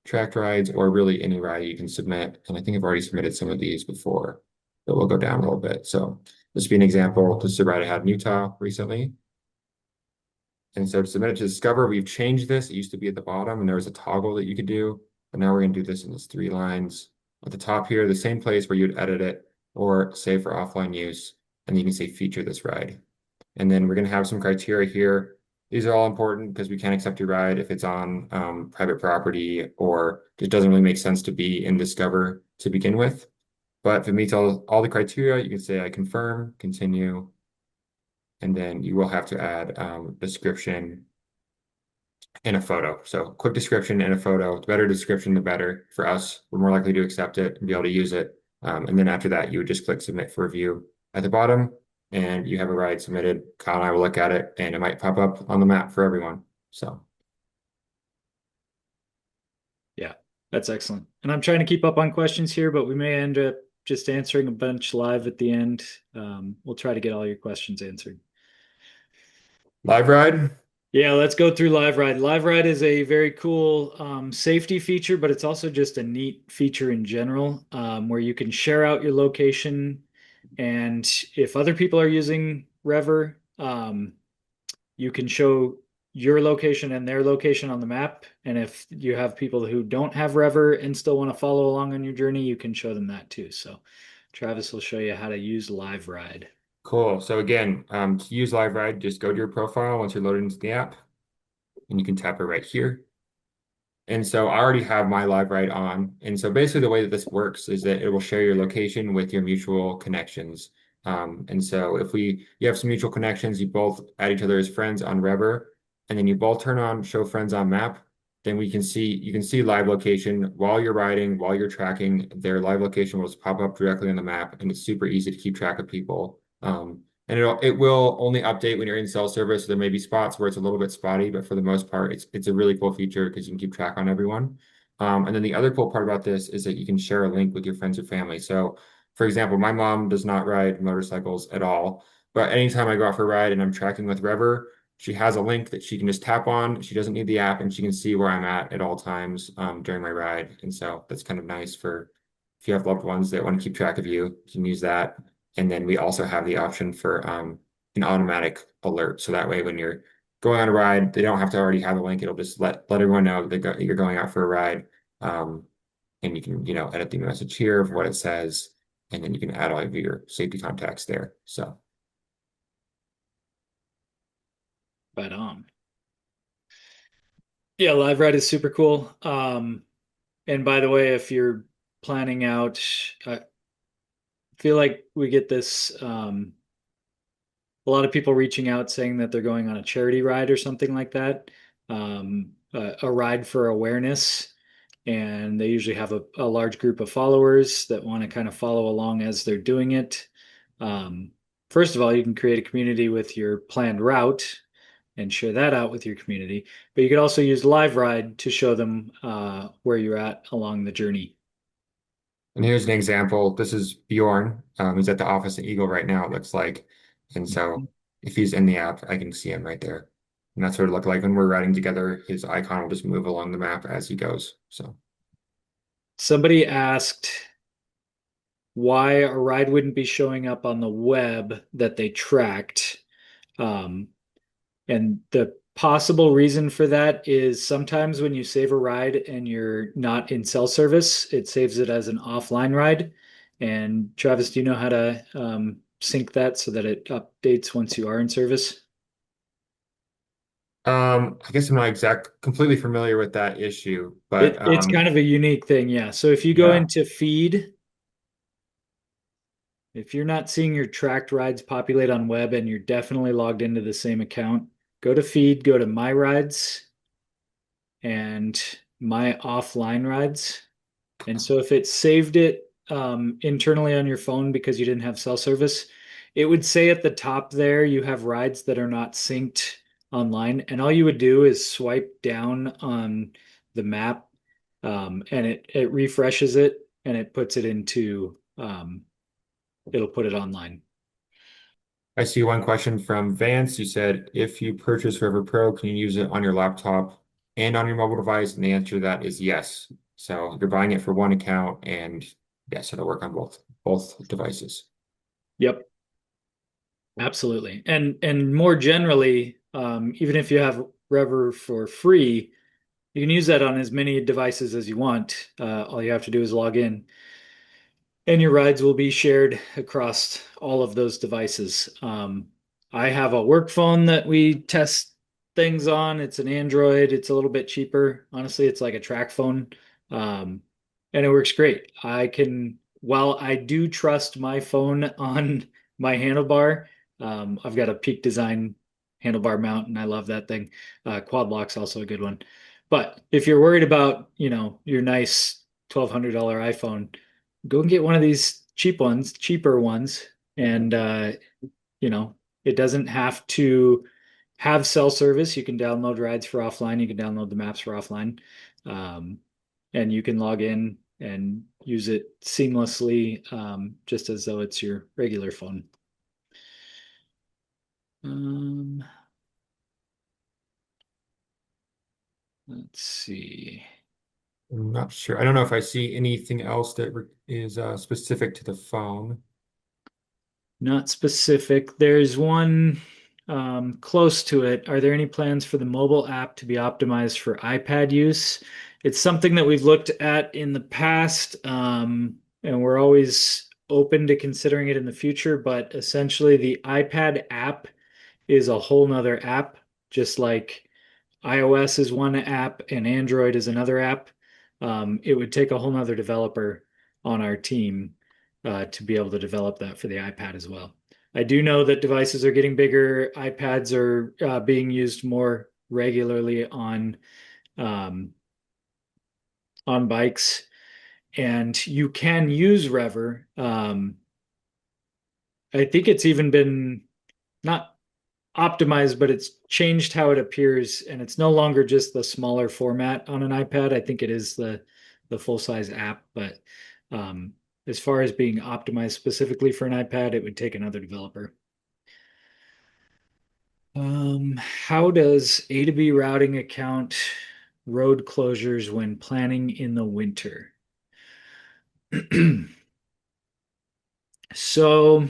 tracked rides or really any ride you can submit. And I think I've already submitted some of these before, but we'll go down a little bit. So this would be an example. This is a ride I had in Utah recently. And so to submit it to Discover, we've changed this. It used to be at the bottom and there was a toggle that you could do. But now we're going to do this in these three lines. At the top here, the same place where you'd edit it or save for offline use. And you can say feature this ride. And then we're going to have some criteria here. These are all important because we can't accept your ride if it's on private property or it doesn't really make sense to be in Discover to begin with. But if it meets all the criteria, you can say I confirm, continue, and then you will have to add description and a photo. So quick description and a photo. The better description, the better for us. We're more likely to accept it and be able to use it. And then after that, you would just click submit for review at the bottom and you have a ride submitted. Kyle and I will look at it and it might pop up on the map for everyone. So Yeah, that's excellent. And I'm trying to keep up on questions here, but we may end up just answering a bunch live at the end. We'll try to get all your questions answered. live ride. Yeah, let's go through Live Ride. Live Ride is a very cool safety feature, but it's also just a neat feature in general where you can share out your location. And if other people are using REVER, you can show your location and their location on the map. And if you have people who don't have REVER and still want to follow along on your journey, you can show them that too. So Travis will show you how to use Live Ride. Cool. So again, to use live ride, just go to your profile once you're loaded into the app and you can tap it right here. And so I already have my live ride on. And so basically the way that this works is that it will share your location with your mutual connections. And so if you have some mutual connections, you both add each other as friends on REVER, and then you both turn on show friends on map, then you can see live location while you're riding, while you're tracking, their live location will just pop up directly on the map, and it's super easy to keep track of people. And it will only update when you're in cell service. There may be spots where it's a little bit spotty, but for the most part, it's a really cool feature because you can keep track on everyone. And then the other cool part about this is that you can share a link with your friends or family. So, for example, my mom does not ride motorcycles at all, but anytime I go out for a ride and I'm tracking with Rever, she has a link that she can just tap on. She doesn't need the app, and she can see where I'm at all times during my ride. And so that's kind of nice for if you have loved ones that want to keep track of you, you can use that. And then we also have the option for an automatic alert. So that way, when you're going on a ride, they don't have to already have a link. It'll just let everyone know that you're going out for a ride. Um, and you can, edit the message here of what it says, and then you can add all of your safety contacts there. So Right on. Yeah, Live Ride is super cool. And by the way, if you're planning out, I feel like we get this a lot of people reaching out saying that they're going on a charity ride or something like that, a ride for awareness. And they usually have a large group of followers that want to kind of follow along as they're doing it. Um, First of all, you can create a community with your planned route and share that out with your community. But you could also use Live Ride to show them where you're at along the journey. And here's an example. This is Bjorn. He's at the office at Eagle right now, it looks like. And so if he's in the app, I can see him right there. And that's what it looked like when we're riding together. His icon will just move along the map as he goes. So Somebody asked why a ride wouldn't be showing up on the web that they tracked. Um, and the possible reason for that is sometimes when you save a ride and you're not in cell service, it saves it as an offline ride. And Travis, do you know how to sync that so that it updates once you are in service? I guess I'm not completely familiar with that issue, but It's kind of a unique thing, yeah. So if you go yeah, into feed, if you're not seeing your tracked rides populate on web and you're definitely logged into the same account, go to feed, go to my rides and my offline rides. And so if it saved it internally on your phone because you didn't have cell service, it would say at the top there you have rides that are not synced online. And all you would do is swipe down on the map and it refreshes it and it puts it into it'll put it online. I see one question from Vance. You said, if you purchase River Pro, can you use it on your laptop and on your mobile device? And the answer to that is yes. So you're buying it for one account, and yes, it'll work on both devices. Yep, absolutely. And more generally, even if you have Rever for free, you can use that on as many devices as you want. All you have to do is log in, and your rides will be shared across all of those devices. I have a work phone that we test things on. It's an Android. It's a little bit cheaper. Honestly, it's like a track phone. Um, and it works great. While I do trust my phone on my handlebar, I've got a Peak Design handlebar mount and I love that thing. Quad lock's also a good one. But if you're worried about, your nice $1,200 iPhone, go and get one of these cheaper ones, and you know, it doesn't have to have cell service. You can download rides for offline, you can download the maps for offline, um, and you can log in and use it seamlessly, just as though it's your regular phone. Um, let's see. I'm not sure. I don't know if I see anything else that is specific to the phone. Not specific. There's one close to it. Are there any plans for the mobile app to be optimized for iPad use? It's something that we've looked at in the past, and we're always open to considering it in the future. But essentially, the iPad app is a whole nother app, just like iOS is one app and Android is another app. It would take a whole nother developer on our team to be able to develop that for the iPad as well. I do know that devices are getting bigger. iPads are being used more regularly um, on bikes, and you can use Rever. I think it's even been not optimized, but it's changed how it appears, and it's no longer just the smaller format on an iPad. I think it is the full size app, but um, as far as being optimized specifically for an iPad, it would take another developer. How does A to B routing account road closures when planning in the winter? So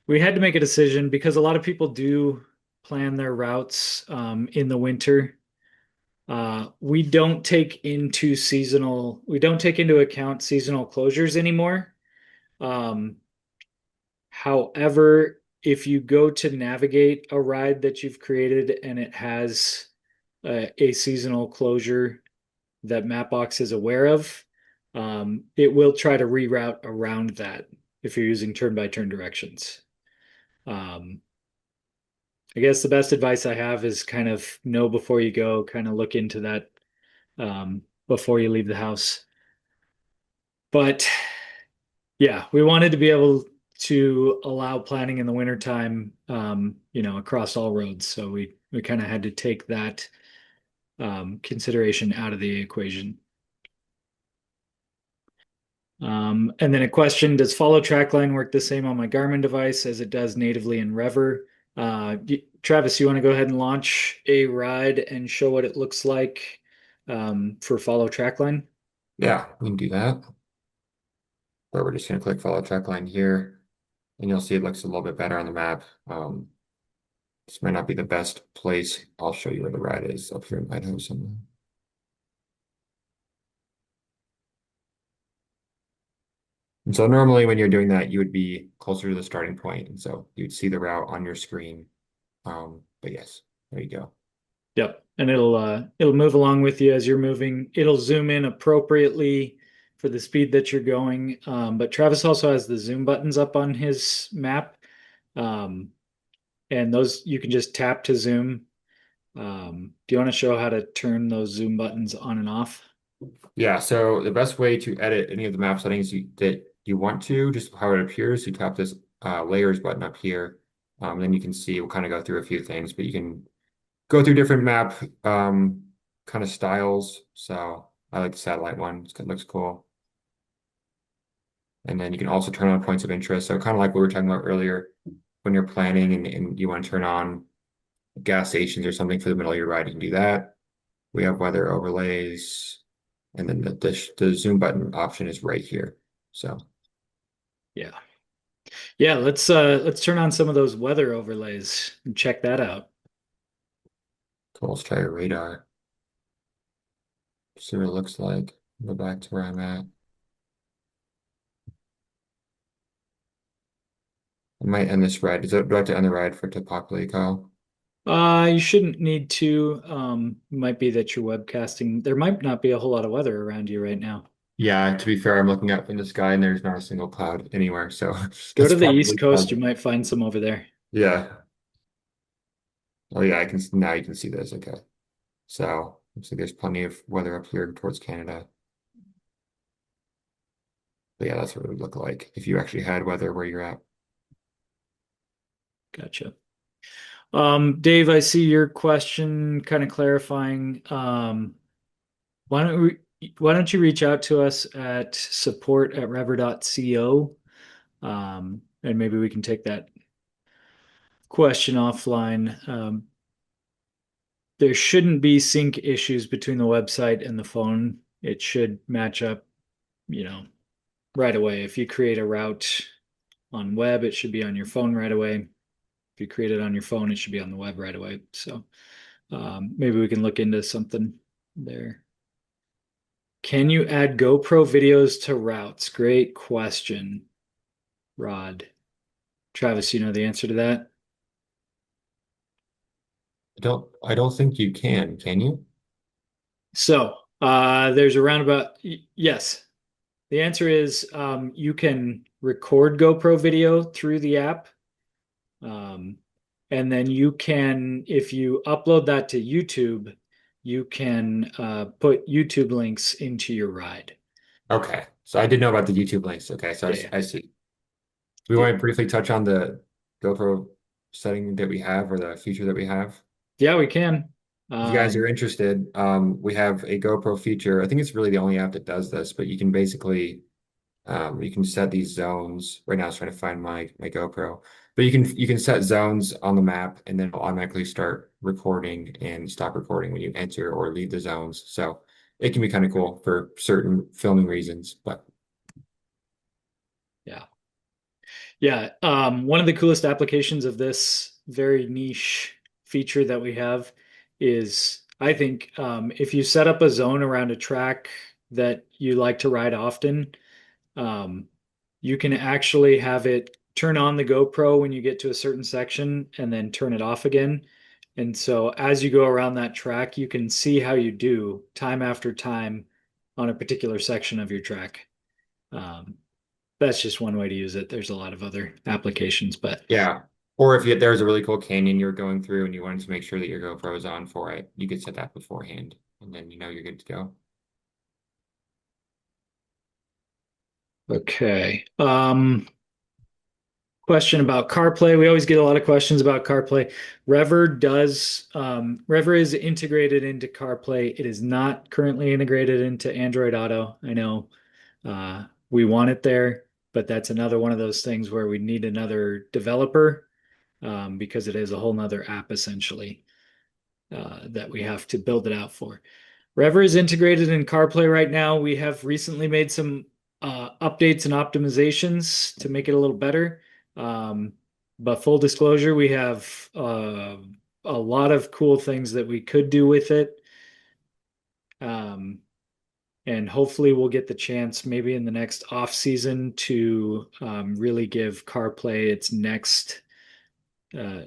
we had to make a decision because a lot of people do plan their routes in the winter. We don't take into account seasonal closures anymore. Um, However, if you go to navigate a ride that you've created and it has a seasonal closure, that Mapbox is aware of, it will try to reroute around that if you're using turn-by-turn directions. Um, I guess the best advice I have is kind of know before you go, kind of look into that before you leave the house. But yeah, we wanted to be able to allow planning in the wintertime, across all roads. So we kind of had to take that consideration out of the equation. And then a question, does follow trackline work the same on my Garmin device as it does natively in REVER? Travis, you want to go ahead and launch a ride and show what it looks like for follow trackline? Yeah, we can do that. But we're just going to click follow track line here, and you'll see it looks a little bit better on the map. This might not be the best place. I'll show you where the ride is up here in Idaho somewhere. And so normally when you're doing that, you would be closer to the starting point, and so you'd see the route on your screen. But yes, there you go. Yep. And it'll move along with you as you're moving. It'll zoom in appropriately for the speed that you're going. But Travis also has the zoom buttons up on his map. Um, and those you can just tap to zoom. Do you want to show how to turn those zoom buttons on and off? Yeah, so the best way to edit any of the map settings that you want to, just how it appears, you tap this layers button up here. Then you can see, we'll kind of go through a few things, but you can go through different map kind of styles. So I like the satellite one. It looks cool. And then you can also turn on points of interest. So kind of like what we were talking about earlier, when you're planning and you want to turn on gas stations or something for the middle of your ride, you can do that. We have weather overlays, and then the zoom button option is right here. So Yeah. Yeah, let's turn on some of those weather overlays and check that out. cool. Let's try a radar. See what it looks like. Go back to where I'm at. I might end this ride. Do I have to end the ride for it to populate, Kyle? You shouldn't need to. Might be that you're webcasting. There might not be a whole lot of weather around you right now. Yeah, to be fair, I'm looking up in the sky and there's not a single cloud anywhere. So Go that's to the East probably Coast, part you of it. might find some over there. Yeah. Oh yeah, I can now you can see this. Okay. So looks like there's plenty of weather up here towards Canada. But yeah, that's what it would look like if you actually had weather where you're at. Gotcha. Dave, I see your question kind of clarifying. Why don't why don't you reach out to us at support@rever.co, and maybe we can take that question offline. There shouldn't be sync issues between the website and the phone. It should match up, you know, right away. If you create a route on web, it should be on your phone right away. If you create it on your phone, it should be on the web right away. So maybe we can look into something there. Can you add GoPro videos to routes? Great question, Rod. Travis, you know the answer to that? I don't think you can you? So there's a roundabout. Yes. The answer is you can record GoPro video through the app. Um, and then you can, if you upload that to YouTube, you can put YouTube links into your ride. Okay. So I did know about the YouTube links. Okay, so Yeah, yeah. I see. We want to briefly touch on the GoPro setting that we have or the feature that we have. Yeah, we can. If you guys are Um, interested, we have a GoPro feature. I think it's really the only app that does this, but you can basically you can set these zones. Right now, I was trying to find my GoPro, but you can set zones on the map, and then it'll automatically start recording and stop recording when you enter or leave the zones. So it can be kind of cool for certain filming reasons. But yeah. Yeah. One of the coolest applications of this very niche feature that we have is, I think, if you set up a zone around a track that you like to ride often, um, you can actually have it turn on the GoPro when you get to a certain section and then turn it off again. And so as you go around that track, you can see how you do time after time on a particular section of your track. Um, that's just one way to use it. There's a lot of other applications, but Yeah. Or if there's a really cool canyon you were going through and you wanted to make sure that your GoPro is on for it, you could set that beforehand and then you know you're good to go. okay. Question about CarPlay. We always get a lot of questions about CarPlay. Rever is integrated into CarPlay. It is not currently integrated into Android Auto. I know we want it there, but that's another one of those things where we need another developer because it is a whole nother app essentially that we have to build it out for. Rever is integrated in CarPlay right now. We have recently made some updates and optimizations to make it a little better. Um, but full disclosure, we have a lot of cool things that we could do with it. Um, and hopefully we'll get the chance maybe in the next off season to really give CarPlay its uh,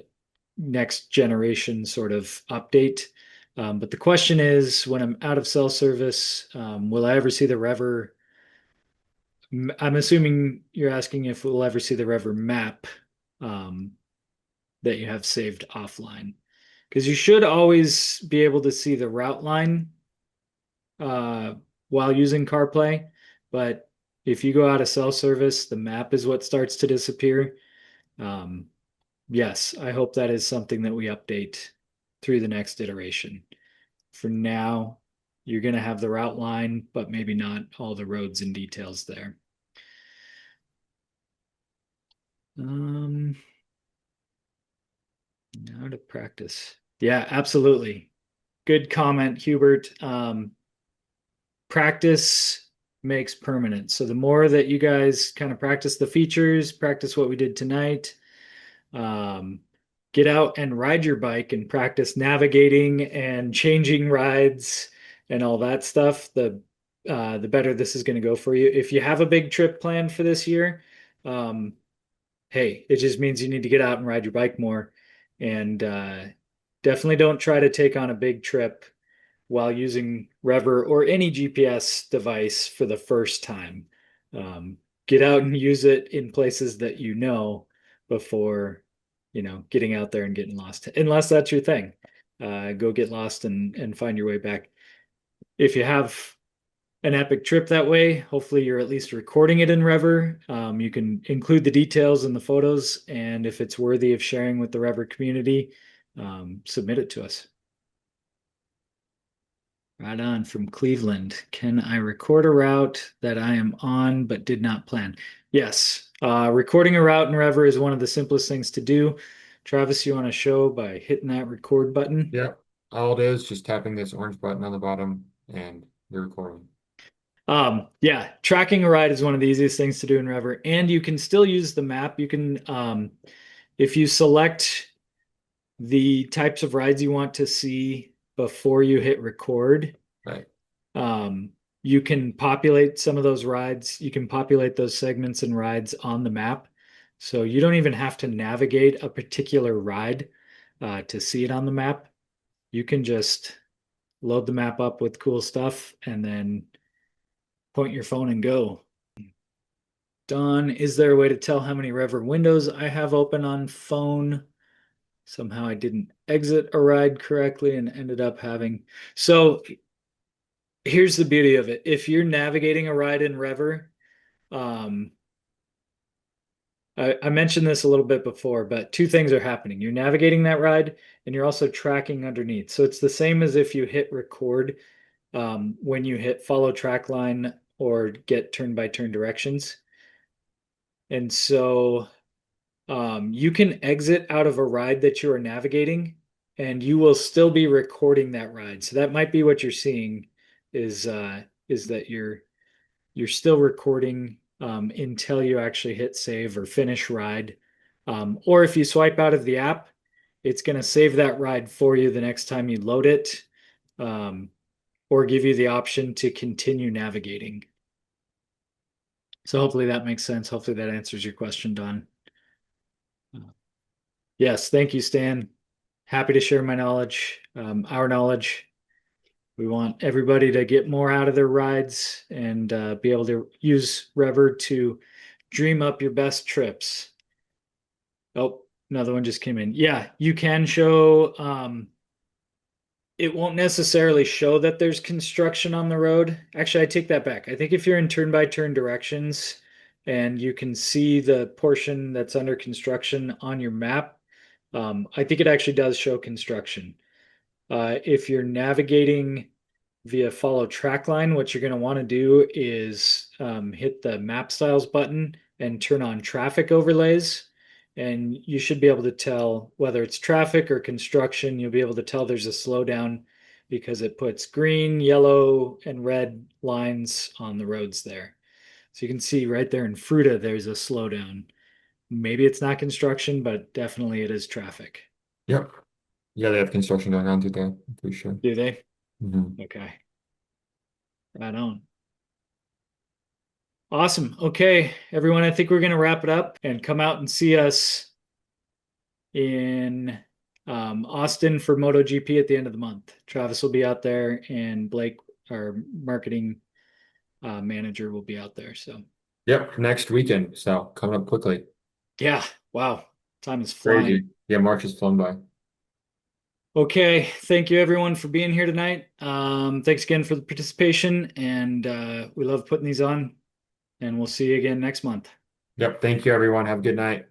next generation sort of update. But the question is, when I'm out of cell service, will I ever see the Rever? I'm assuming you're asking if we'll ever see the Rever map um, that you have saved offline. Because you should always be able to see the route line uh, while using CarPlay. But if you go out of cell service, the map is what starts to disappear. Um, yes, I hope that is something that we update through the next iteration. For now, you're going to have the route line, but maybe not all the roads and details there. Um, Now to practice. Yeah, absolutely. Good comment, Hubert. Practice makes permanent. So the more that you guys kind of practice the features, practice what we did tonight, um, get out and ride your bike and practice navigating and changing rides and all that stuff, the better this is going to go for you. If you have a big trip planned for this year, um, hey, it just means you need to get out and ride your bike more. And definitely don't try to take on a big trip while using Rever or any GPS device for the first time. Um, get out and use it in places that you know before, getting out there and getting lost. Unless that's your thing, go get lost and find your way back. If you have an epic trip that way, hopefully you're at least recording it in Rever. You can include the details in the photos, and if it's worthy of sharing with the Rever community, submit it to us. Right on from Cleveland. Can I record a route that I am on but did not plan? Yes. Recording a route in Rever is one of the simplest things to do. Travis, you want to show by hitting that record button? Yeah. All it is just tapping this orange button on the bottom and you're recording. Yeah, tracking a ride is one of the easiest things to do in Rever, and you can still use the map. You can, if you select the types of rides you want to see before you hit record, Right. um, you can populate some of those rides. You can populate those segments and rides on the map. So you don't even have to navigate a particular ride to see it on the map. You can just load the map up with cool stuff and then point your phone and go. Don, is there a way to tell how many Rever windows I have open on phone? Somehow I didn't exit a ride correctly and ended up having. So here's the beauty of it. If you're navigating a ride in Rever, um, I mentioned this a little bit before, but two things are happening. You're navigating that ride and you're also tracking underneath. So it's the same as if you hit record when you hit follow track line or get turn by turn directions. And so you can exit out of a ride that you are navigating and you will still be recording that ride. So that might be what you're seeing is that you're still recording until you actually hit save or finish ride. Or if you swipe out of the app, it's going to save that ride for you the next time you load it, um, or give you the option to continue navigating. So hopefully that makes sense. Hopefully that answers your question, Don. Yes, thank you, Stan. Happy to share my knowledge, our knowledge. We want everybody to get more out of their rides and be able to use Rever to dream up your best trips. Oh, another one just came in. Yeah, you can show, it won't necessarily show that there's construction on the road. Actually, I take that back. I think if you're in turn by turn directions and you can see the portion that's under construction on your map, I think it actually does show construction. If you're navigating via follow track line, what you're going to want to do is hit the map styles button and turn on traffic overlays. And you should be able to tell whether it's traffic or construction. You'll be able to tell there's a slowdown because it puts green, yellow, and red lines on the roads there. So you can see right there in Fruta, there's a slowdown. Maybe it's not construction, but definitely it is traffic. Yep. Yeah, they have construction going on today. I'm pretty sure. Do they? Mhm. Okay. Right on. Awesome. Okay, everyone, I think we're going to wrap it up and come out and see us in Austin for MotoGP at the end of the month. Travis will be out there, and Blake, our marketing manager, will be out there. So, Yep, next weekend. So coming up quickly. yeah, wow, time is flying. Crazy. Yeah, March has flown by. Okay, thank you everyone for being here tonight. Thanks again for the participation, and we love putting these on, and we'll see you again next month. Yep, thank you everyone. Have a good night.